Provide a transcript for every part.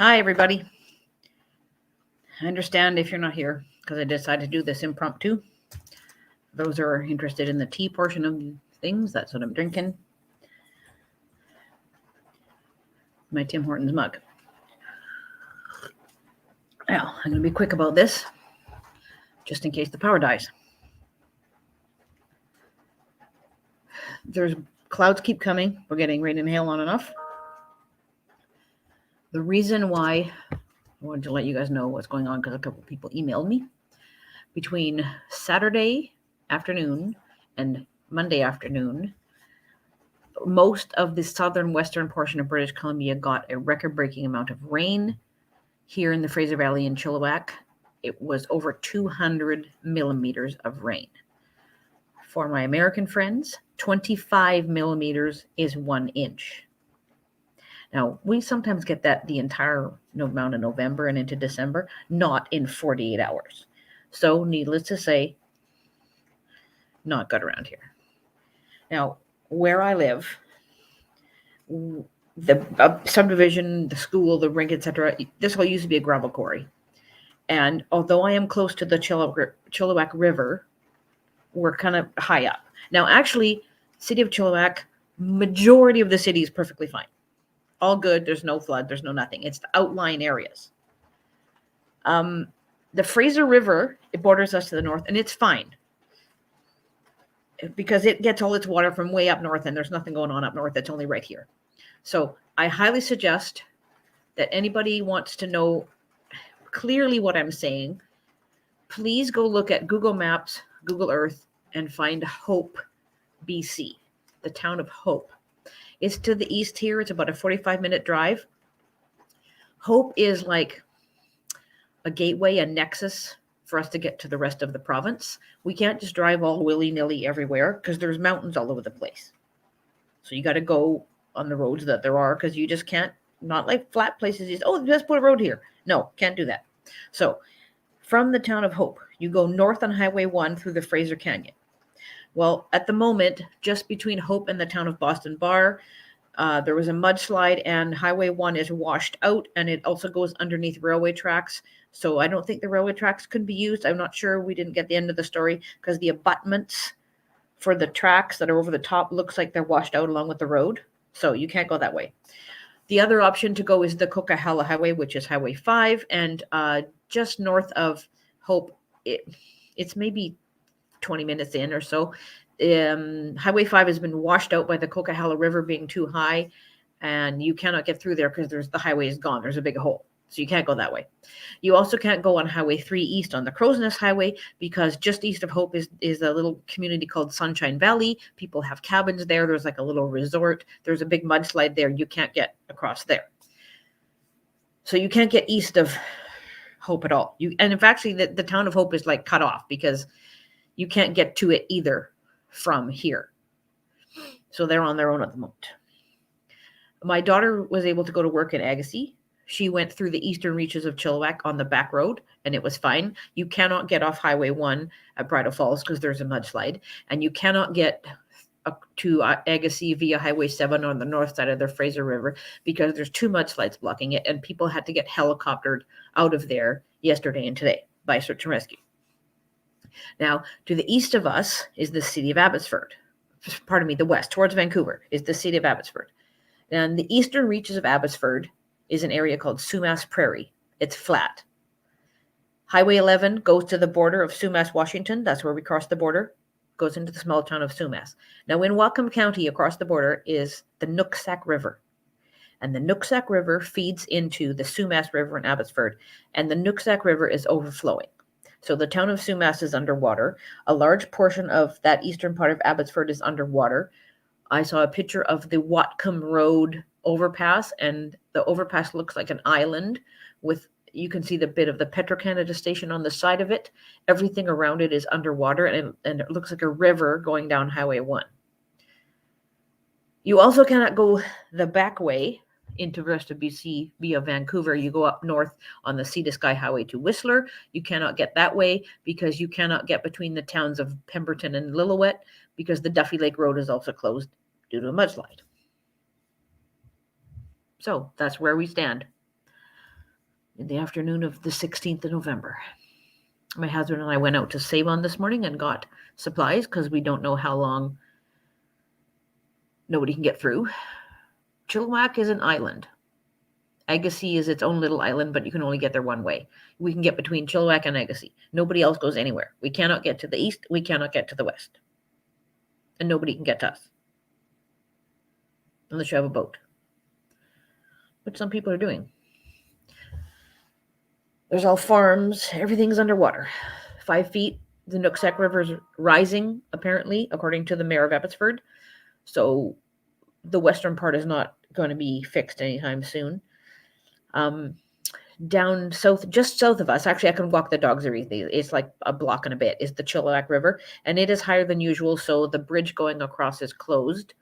Hi, everybody. I understand if you're not here because I decided to do this impromptu. Those who are interested in the tea portion of things, that's what I'm drinking. My Tim Hortons mug. Now, I'm going to be quick about this, just in case the power dies. There's clouds keep coming. We're getting rain and hail on and off. The reason why I wanted to let you guys know what's going on because a couple people emailed me. Between Saturday afternoon and Monday afternoon, most of the southern western portion of British Columbia got a record-breaking amount of rain. Here in the Fraser Valley in Chilliwack, it was over 200 millimeters of rain. For my American friends, 25 millimeters is 1 inch. Now, we sometimes get that the entire amount of November and into December, not in 48 hours. So, needless to say, not good around here. Now, where I live, the subdivision, the school, the rink, etc., this all used to be a gravel quarry. And although I am close to the Chilliwack River, we're kind of high up. Now, actually, city of Chilliwack, majority of the city is perfectly fine. All good. There's no flood. There's no nothing. It's the outlying areas. The Fraser River, it borders us to the north, and it's fine because it gets all its water from way up north, and there's nothing going on up north. It's only right here. So I highly suggest that anybody wants to know clearly what I'm saying, please go look at Google Maps, Google Earth, and find Hope, BC, the town of Hope. It's to the east here. It's about a 45-minute drive. Hope is like a gateway, a nexus for us to get to the rest of the province. We can't just drive all willy-nilly everywhere because there's mountains all over the place. So you got to go on the roads that there are because you just can't, not like flat places. Let's put a road here. No, can't do that. So from the town of Hope, you go north on Highway 1 through the Fraser Canyon. Well, at the moment, just between Hope and the town of Boston Bar, there was a mudslide and Highway 1 is washed out, and it also goes underneath railway tracks. So I don't think the railway tracks could be used. I'm not sure. We didn't get the end of the story because the abutments for the tracks that are over the top looks like they're washed out along with the road. So you can't go that way. The other option to go is the Coquihalla Highway, which is Highway 5. And just north of Hope, it's maybe 20 minutes in or so. Highway 5 has been washed out by the Coquihalla River being too high, and you cannot get through there because the highway is gone. There's a big hole, so you can't go that way. You also can't go on Highway 3 east on the Crow's Nest Highway because just east of Hope is a little community called Sunshine Valley. People have cabins there. There's like a little resort. There's a big mudslide there. You can't get across there. So you can't get east of Hope at all. And in fact, the town of Hope is like cut off because you can't get to it either from here. So they're on their own at the moment. My daughter was able to go to work in Agassiz. She went through the eastern reaches of Chilliwack on the back road, and it was fine. You cannot get off Highway 1 at Bridal Falls because there's a mudslide, and you cannot get to Agassiz via Highway 7 on the north side of the Fraser River because there's 2 mudslides blocking it, and people had to get helicoptered out of there yesterday and today by search and rescue. Now, to the east of us is the city of Abbotsford. Pardon me, the west, towards Vancouver, is the city of Abbotsford. And the eastern reaches of Abbotsford is an area called Sumas Prairie. It's flat. Highway 11 goes to the border of Sumas, Washington. That's where we cross the border. Goes into the small town of Sumas. Now, in Whatcom County, across the border, is the Nooksack River. And the Nooksack River feeds into the Sumas River in Abbotsford. And the Nooksack River is overflowing. So the town of Sumas is underwater. A large portion of that eastern part of Abbotsford is underwater. I saw a picture of the Whatcom Road overpass, and the overpass looks like an island with, you can see the bit of the Petro-Canada station on the side of it. Everything around it is underwater, and it looks like a river going down Highway 1. You also cannot go the back way into the rest of BC via Vancouver. You go up north on the Sea to Sky Highway to Whistler. You cannot get that way because you cannot get between the towns of Pemberton and Lillooet because the Duffy Lake Road is also closed due to a mudslide. So that's where we stand. in the afternoon of the 16th of November. My husband and I went out to Save-On this morning and got supplies because we don't know how long nobody can get through. Chilliwack is an island. Agassiz is its own little island, but you can only get there one way. We can get between Chilliwack and Agassiz. Nobody else goes anywhere. We cannot get to the east. We cannot get to the west. And nobody can get to us unless you have a boat, which some people are doing. There's all farms. Everything's underwater. 5 feet. The Nooksack River is rising, apparently, according to the mayor of Abbotsford. So the western part is not going to be fixed anytime soon. Down south, just south of us, actually I can walk the dogs or anything. It's like a block and a bit, is the Chilliwack River, and it is higher than usual, so the bridge going across is closed.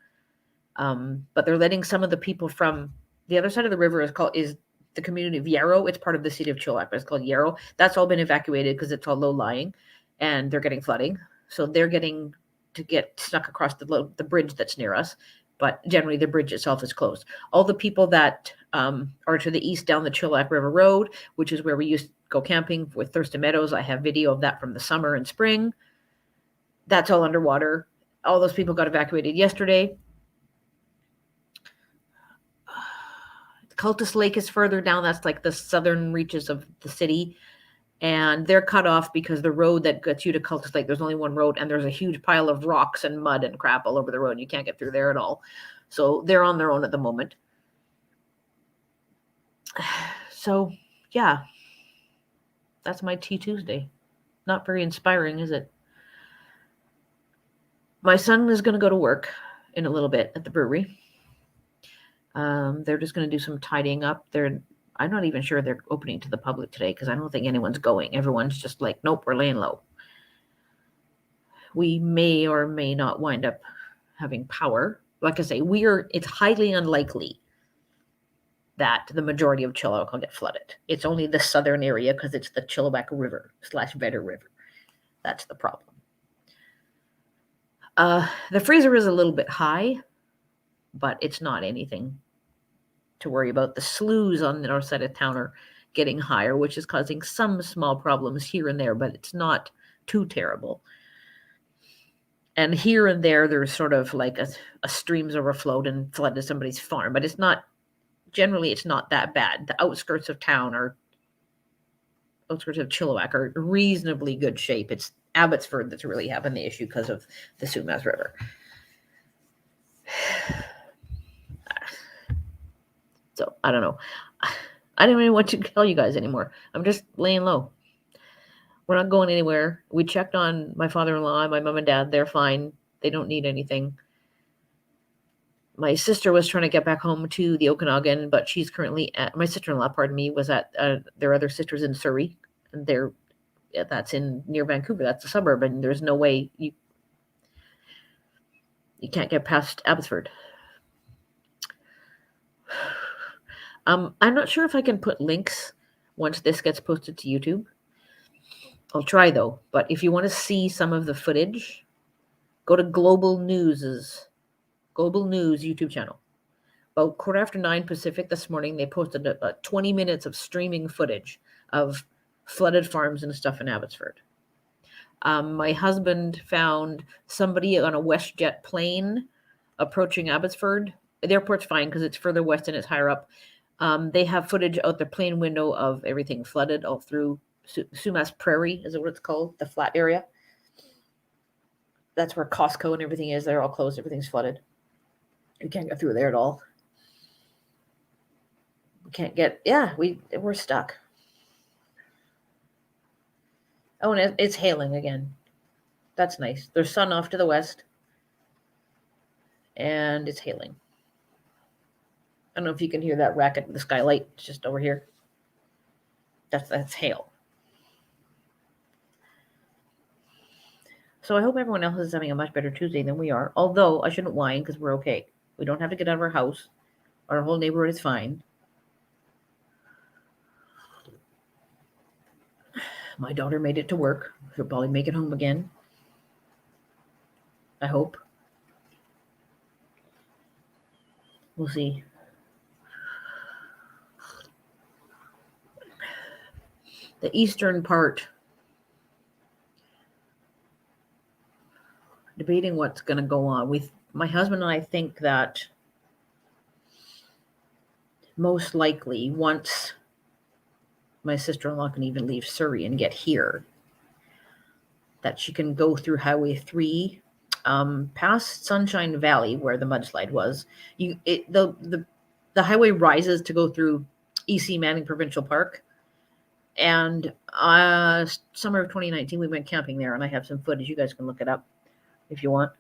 But they're letting some of the people from the other side of the river is the community of Yarrow. It's part of the city of Chilliwack, but it's called Yarrow. That's all been evacuated because it's all low-lying, and they're getting flooding. So they're getting to get stuck across the bridge that's near us. But generally the bridge itself is closed. All the people that are to the east down the Chilliwack River Road, which is where we used to go camping with Thurston Meadows. I have video of that from the summer and spring. That's all underwater. All those people got evacuated yesterday. Cultus Lake is further down. That's like the southern reaches of the city. And they're cut off because the road that gets you to Cultus Lake, there's only one road, and there's a huge pile of rocks and mud and crap all over the road. You can't get through there at all. So they're on their own at the moment. So, yeah, that's my Tea Tuesday. Not very inspiring, is it? My son is going to go to work in a little bit at the brewery. They're just going to do some tidying up. I'm not even sure they're opening to the public today because I don't think anyone's going. Everyone's just like, nope, we're laying low. We may or may not wind up having power. Like I say, it's highly unlikely that the majority of Chilliwack will get flooded. It's only the southern area because it's the Chilliwack River / Vedder River. That's the problem. The Fraser is a little bit high, but it's not anything to worry about. The sloughs on the north side of town are getting higher, which is causing some small problems here and there, but it's not too terrible. And here and there, there's sort of like a stream's overflowed and flooded somebody's farm, but generally it's not that bad. The outskirts of Chilliwack are reasonably good shape. It's Abbotsford that's really having the issue because of the Sumas River. So I don't know. I don't even know what to tell you guys anymore. I'm just laying low. We're not going anywhere. We checked on my father-in-law, my mom and dad. They're fine. They don't need anything. My sister was trying to get back home to the Okanagan, but she's currently my sister-in-law, was at their other sisters in Surrey, and that's near Vancouver. That's a suburb, and there's no way you can't get past Abbotsford. I'm not sure if I can put links once this gets posted to YouTube. I'll try though. But if you want to see some of the footage, go to Global News YouTube channel. About 9:15 Pacific this morning, they posted 20 minutes of streaming footage of flooded farms and stuff in Abbotsford. My husband found somebody on a WestJet plane approaching Abbotsford. The airport's fine because it's further west and it's higher up. They have footage out the plane window of everything flooded all through Sumas Prairie, is what it's called, the flat area. That's where Costco and everything is. They're all closed. Everything's flooded. You can't get through there at all. We can't get, we're stuck. Oh, and it's hailing again. That's nice. There's sun off to the west. And it's hailing. I don't know if you can hear that racket of the skylight. It's just over here. That's hail. So I hope everyone else is having a much better Tuesday than we are. Although I shouldn't whine because we're okay. We don't have to get out of our house. Our whole neighborhood is fine. My daughter made it to work. She'll probably make it home again. I hope. We'll see. the eastern part, debating what's going to go on. My husband and I think that most likely once my sister-in-law can even leave Surrey and get here, that she can go through Highway 3 past Sunshine Valley where the mudslide was. The highway rises to go through EC Manning Provincial Park. And summer of 2019, we went camping there, and I have some footage. You guys can look it up if you want.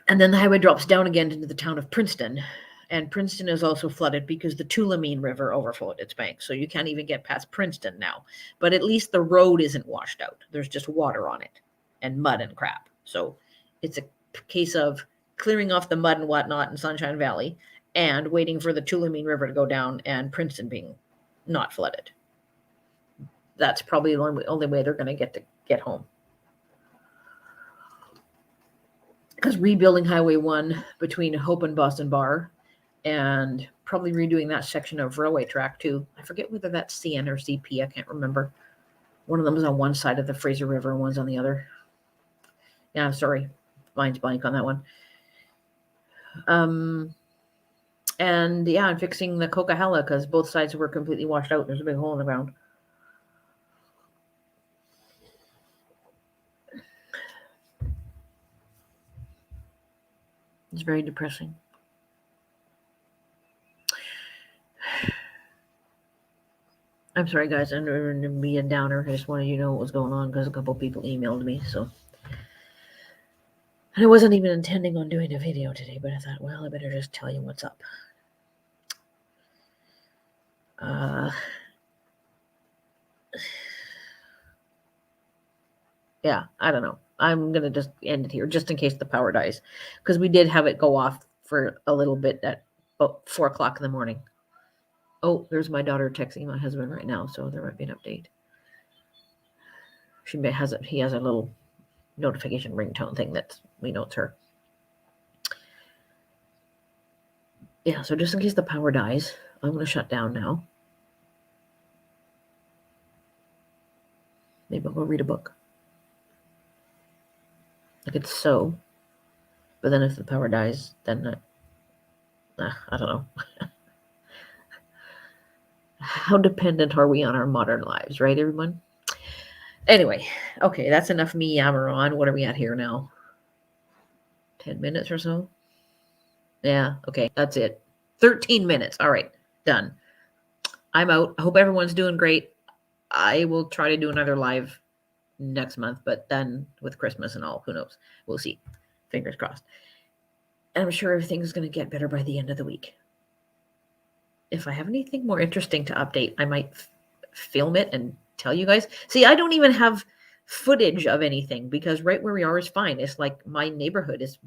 And then the highway drops down again into the town of Princeton. And Princeton is also flooded because the Tulameen River overflowed its banks. So you can't even get past Princeton now. But at least the road isn't washed out. There's just water on it and mud and crap. So it's a case of clearing off the mud and whatnot in Sunshine Valley and waiting for the Tulameen River to go down and Princeton being not flooded. That's probably the only way they're going to get home. Because rebuilding Highway 1 between Hope and Boston Bar, and probably redoing that section of railway track too. I forget whether that's CN or CP. I can't remember. One of them is on one side of the Fraser River and one's on the other. Yeah, sorry. Mine's blank on that one. And yeah, I'm fixing the Coquihalla because both sides were completely washed out. There's a big hole in the ground. It's very depressing. I'm sorry, guys. I'm going to be a downer. I just wanted you to know what was going on because a couple people emailed me. So, and I wasn't even intending on doing a video today, but I thought, well, I better just tell you what's up. Yeah, I don't know. I'm going to just end it here just in case the power dies because we did have it go off for a little bit at about 4 o'clock in the morning. Oh, there's my daughter texting my husband right now, so there might be an update. He has a little notification ringtone thing that we know it's her. Yeah, so just in case the power dies, I'm going to shut down now. Maybe I'll go read a book. I could sew, but then if the power dies, then I don't know. How dependent are we on our modern lives, right, everyone? Anyway, okay, that's enough me yammer on. What are we at here now? 10 minutes or so? Yeah, okay, that's it. 13 minutes. All right, done. I'm out. I hope everyone's doing great. I will try to do another live next month, but then with Christmas and all, who knows? We'll see. Fingers crossed. And I'm sure everything's going to get better by the end of the week. If I have anything more interesting to update, I might film it and tell you guys. See, I don't even have footage of anything because right where we are is fine. It's like my neighborhood is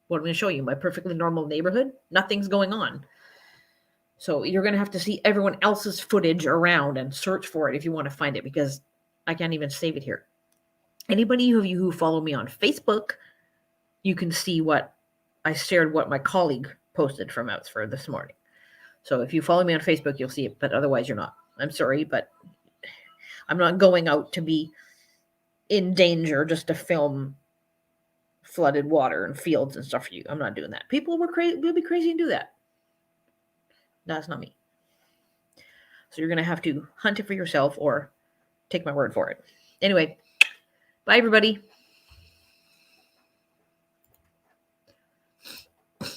what I'm going to show you. My perfectly normal neighborhood. Nothing's going on. So you're going to have to see everyone else's footage around and search for it if you want to find it because I can't even save it here. Anybody of you who follow me on Facebook, you can see what I shared, what my colleague posted from Abbotsford this morning. So if you follow me on Facebook, you'll see it, but otherwise you're not. I'm sorry, but I'm not going out to be in danger just to film flooded water and fields and stuff for you. I'm not doing that. People will be crazy and do that. That's not me. So you're going to have to hunt it for yourself or take my word for it. Anyway, bye everybody.